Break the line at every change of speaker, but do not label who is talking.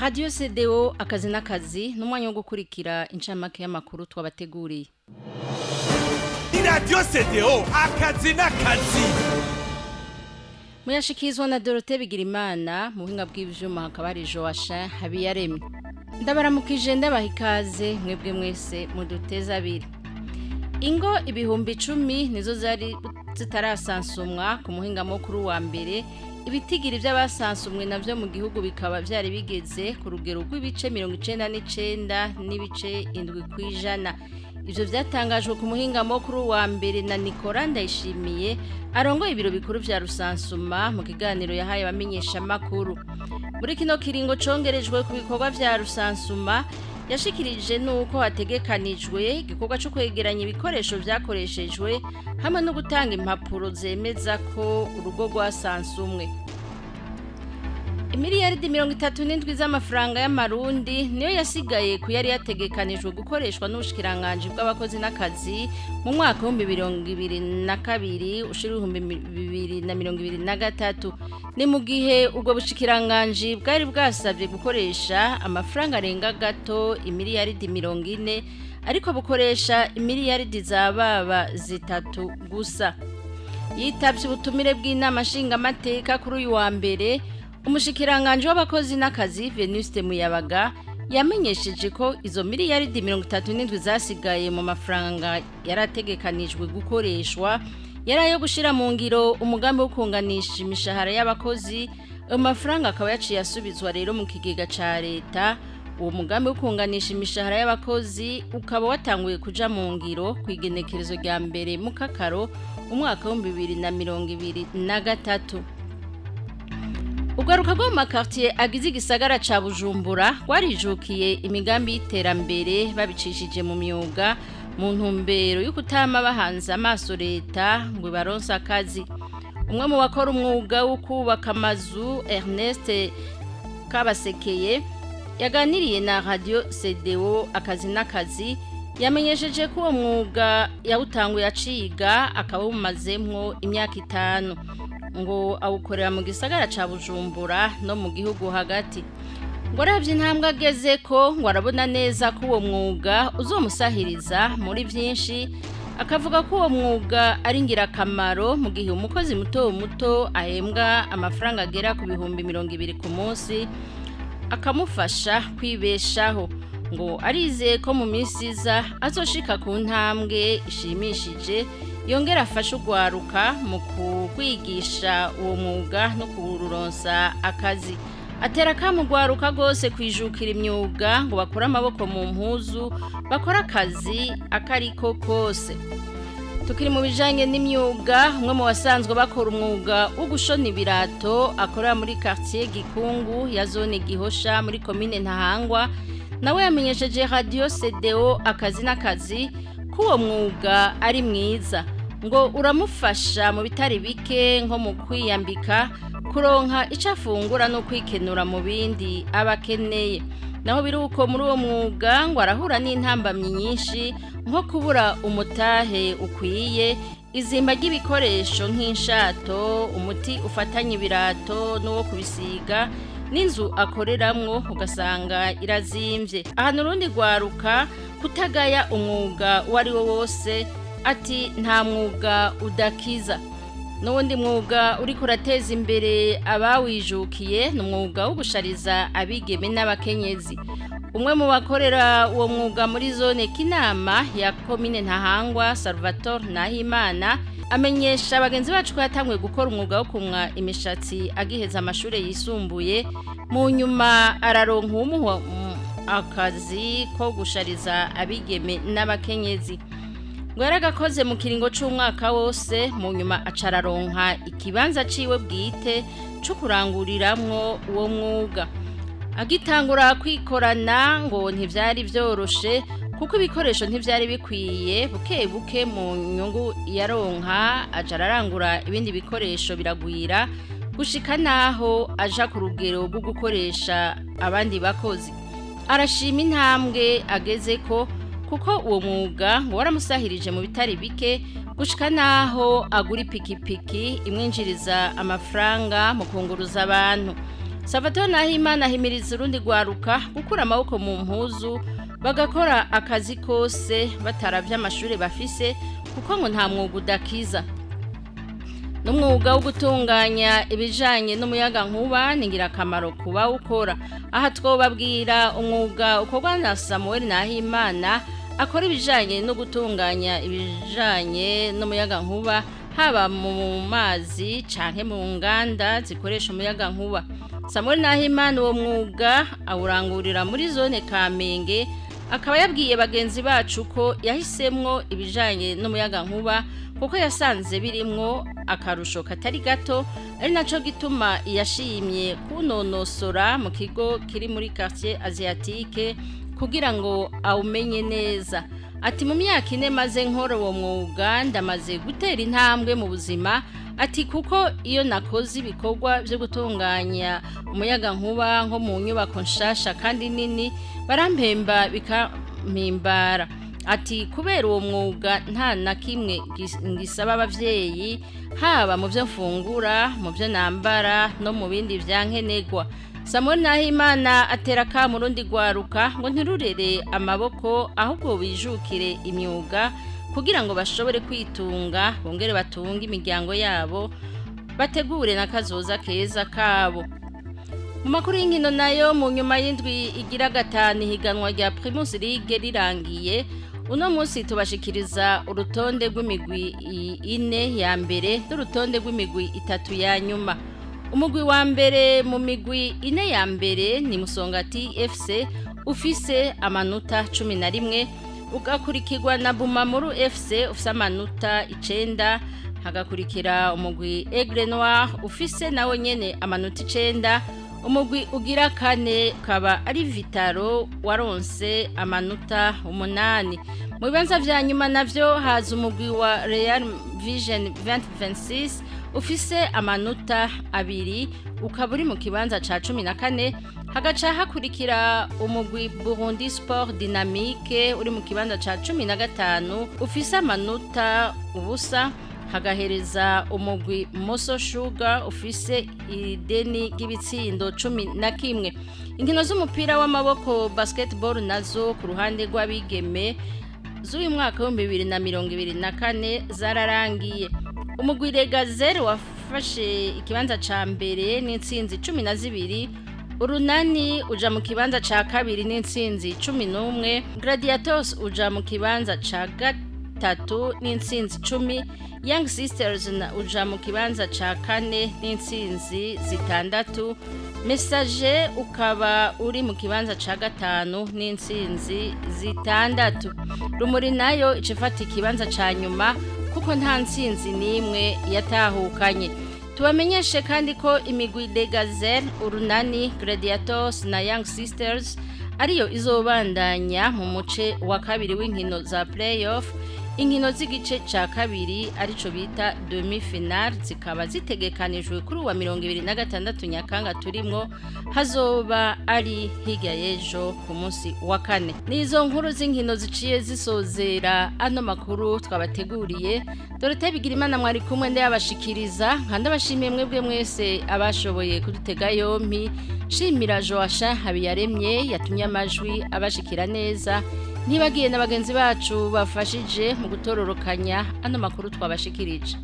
Radio CDO akazi n'akazi n'umwanya wo gukurikira incamake y'amakuru twabateguriye.
Radio CDO akazi n'akazi.
Muyashikizwa na Dorothée Bigirimana mu buhinga bw'ivyuma hakaba hari Joasha Habiyaremye. Ndabaramukije ndabaha ikaze mwebwe mwese muduteza abiri. Ingo ibihumbi 10 nizo zari zitarasansumwa ku muhinga mukuru wa mbere. Ibitigiri by'abasansumwe navyo mu gihugu bikaba byari bigeze ku rugero rw'ibice 99 n'ibice 7%. Ivyo vyatangajwe ku muhinga mukuru wa mbere na Nicolas Ndayishimiye arongoye ibiro bikuru vya rusansuma mu kiganiro yahaye abamenyesha makuru. Muri kino kiringo congerejwe ku bikorwa vya rusansuma yashikirije nuko hategekanijwe igikorwa cyo kwegeranya ibikoresho vyakoreshejwe hamwe no gutanga impapuro zemeza ko urugo rwasansumwe. Imiliyaridi 37 z'amafaranga y'amarundi niyo yasigaye ku yari yategekanijwe gukoreshwa n'ubushikiranganje bw'abakozi n'akazi mu mwaka wa 2022 ushira 2023. Ni mu gihe ubwo bushikiranganje bwari bwasabye gukoresha amafaranga arenga gato imiliyaridi 40 ariko bukoresha imiliyaridi zababa zitatu gusa. Yitavye ubutumire bw'inama nshingamateka kuri uyu wa mbere. Umushikiranganje w'abakozi n'akazi Venuste Muyabaga yamenyesheje ko izo miliyaridi 37 zasigaye mu mafaranga yarategekanijwe gukoreshwa yarayo gushira mu ngiro umugambi wo kunganisha imishahara y'abakozi. Amafaranga akaba yaciye asubizwa rero mu kigega ca leta. Uwo mugambi wo kunganisha imishahara y'abakozi ukaba watanguye kuja mu ngiro kwigenekerezo rya mbere mu kakaro umwaka wa 2023. Ugaruka rwo mu makartier agize igisagara ca Bujumbura warijukiye imigambi y'iterambere babicishije mu myuga mu ntumbero yo kutama bahanze amaso leta ngo baronse akazi. Umwe mu bakora umwuga wo kubaka amazu Ernest Kabasekeye yaganiriye na Radio CDO akazi n'akazi yamenyesheje ko uwo mwuga yawutanguye aciga akaba umazemwo imyaka 5 ngo awukorera mu gisagara ca Bujumbura no mu gihugu hagati. Ngo aravye intambwe ageze ko ngo arabona neza ko uwo mwuga uzomusahiriza muri vyinshi. Akavuga ko uwo mwuga ari ngirakamaro mu gihe umukozi muto muto ahembwa amafaranga agera ku bihumbi 200 ku munsi akamufasha kwibeshaho. Ngo arizeye ko mu minsi iza azoshika ku ntambwe ishimishije yongera afasha ugwaruka mu kwigisha uwo mwuga no kururonsa akazi. Atera kamugwaruka gose kwijukira imyuga ngo bakora amaboko mu mpuzu bakora akazi akariko kose. Tukiri mu bijanye n'imyuga, umwe mu basanzwe bakora umwuga wo gushona ibirato akorera muri quartier Gikungu ya zone Gihosha muri commune Ntahangwa nawe yamenyesheje Radio CDO akazi n'akazi ko uwo mwuga ari mwiza ngo uramufasha mu bitari bike nko mu kwiyambika kuronka icafungura no kwikenura mu bindi abakeneye. Naho biruko muri uwo mwuga ngo arahura n'intambamyi nyinshi nko kubura umutahe ukwiye, izimba ry'ibikoresho nk'inshato, umuti ufatanye ibirato n'uwo kubisiga n'inzu akoreramwo ugasanga irazimvye. Aha nurundi gwaruka kutagaya umwuga wari wo wose ati nta mwuga udakiza. N'undi mwuga uri kurateza imbere abawijukiye n'umwuga wo gushariza abigeme n'abakenyezi. Umwe mu bakorera uwo mwuga muri zone Kinama ya commune Ntahangwa Salvatore Nahimana amenyesha abagenzi bacu ko yatanguye gukora umwuga wo kumwa imishatsi agiheza amashure yisumbuye. Mu nyuma araronka akazi ko gushariza abigeme n'abakenyezi. Ngo yaragakoze mu kiringo c'umwaka wose, mu nyuma acararonka ikibanza ciwe bwite cyo kuranguriramwo uwo mwuga. Agitangura kwikorana ngo ntivyari vyoroshe kuko ibikoresho ntivyari bikwiye. Buke buke mu nyungu yaronka ajararangura ibindi bikoresho biragwira gushika naho aja ku rugero rwo gukoresha abandi bakozi. Arashima intambwe ageze ko kuko uwo mwuga ngo waramusahirije mu bitari bike gushika naho agura ipikipiki imwinjiriza amafaranga mu kunguruza abantu. Salvatore Nahimana ahimiriza urundi rwaruka gukura amaboko mu mpuzu bagakora akazi kose bataravye amashuri bafise kuko ngo nta mwuga udakiza. N'umwuga wo gutunganya ibijanye n'umuyaga nkuba ni ngirakamaro kuba ukora. Aha twobabwira umwuga ukorwa na Samuel Nahimana akora ibijanye no gutunganya ibijanye n'umuyaga nkuba haba mu mazi canke mu nganda zikoresha umuyaga nkuba. Samuel Nahimana uwo mwuga awurangurira muri zone Kamenge, akaba yabwiye bagenzi bacu ko yahisemwo ibijanye n'umuyaga nkuba kuko yasanze birimwo akarusho katari gato, ari naco gituma yashimye kunonosora mu kigo kiri muri quartier asiatique kugira ngo awumenye neza. Ati mu myaka 4 maze nkora uwo mwuga ndamaze gutera intambwe mu buzima. Ati kuko iyo nakoze ibikorwa byo gutunganya umuyaga nkuba nko mu nyubako nshasha kandi nini barampemba bikampimbara. Ati kubera uwo mwuga nta na kimwe ngisaba abavyeyi haba mu byo mfungura, mu byo nambara no mu bindi vyankenegwa. Samuel Nahimana atera ka murundi rwaruka ngo ntirurere amaboko ahubwo bijukire imyuga kugira ngo bashobore kwitunga bongere batunga imiryango yabo bategure nakazoza keza kabo. Mu makuru y'inkino nayo mu nyuma y'indwi igira 5 higanwa rya Primus League rirangiye, uno munsi tubashikiriza urutonde rw'imigwi 4 ya mbere n'urutonde rw'imigwi 3 ya nyuma. Umugwi wa mbere mu migwi 4 ya mbere ni Musongati FC ufise amanota 11, ugakurikirwa na Bumamuru FC ufise amanota 9, hagakurikira umugwi Aigle Noir ufise nawe nyene amanota 9. Umugwi ugira 4 kaba ari Vitaro waronse amanota 8. Mu bibanza vya nyuma navyo haza umugwi wa Real Vision 2026 ufise amanota 2 ukaba uri mu kibanza ca 14, hagaca hakurikira umugwi Burundi Sport Dynamique uri mu kibanza ca 15 ufise amanota ubusa, hagahereza umugwi Moso Sugar ufise ideni ry'ibitsindo 11. Inkino z'umupira w'amaboko basketball nazo ku ruhande rw'abigeme z'uyu mwaka wa 2024 zararangiye. Umugwi Regazere wafashe ikibanza ca mbere n'intsinzi 12, Urunani uja mu kibanza ca kabiri n'intsinzi 11, Gladiators uja mu kibanza ca gatatu n'intsinzi 10, Young Sisters uja mu kibanza ca 4 n'intsinzi 6, Message ukaba uri mu kibanza ca 5 n'intsinzi 6. Rumuri nayo icifata ikibanza ca nyuma kuko nta ntsinzi nimwe yatahukanye. Tubamenyeshe kandi ko imigwi Legazelle, Urunani, Gladiators na Young Sisters ariyo izobandanya mu muce wa kabiri w'inkino za playoff. Inkino z'igice ca kabiri arico bita demi-final zikaba zitegekanijwe kuri wa 26 Nyakanga turimwo, hazoba ari hirya y'ejo ku munsi wa 4. Nizo nkuru z'inkino ziciye zisozera ano makuru twabateguriye. Dorothée Bigirimana mwari kumwe ndabashikiriza, nkandabashimiye mwebwe mwese abashoboye kudutega yompi. Shimira Joachim Habiyaremye yatumye amajwi abashikira neza. Ntibagiye na bagenzi bacu bafashije mu gutororokanya ano makuru twabashikirije.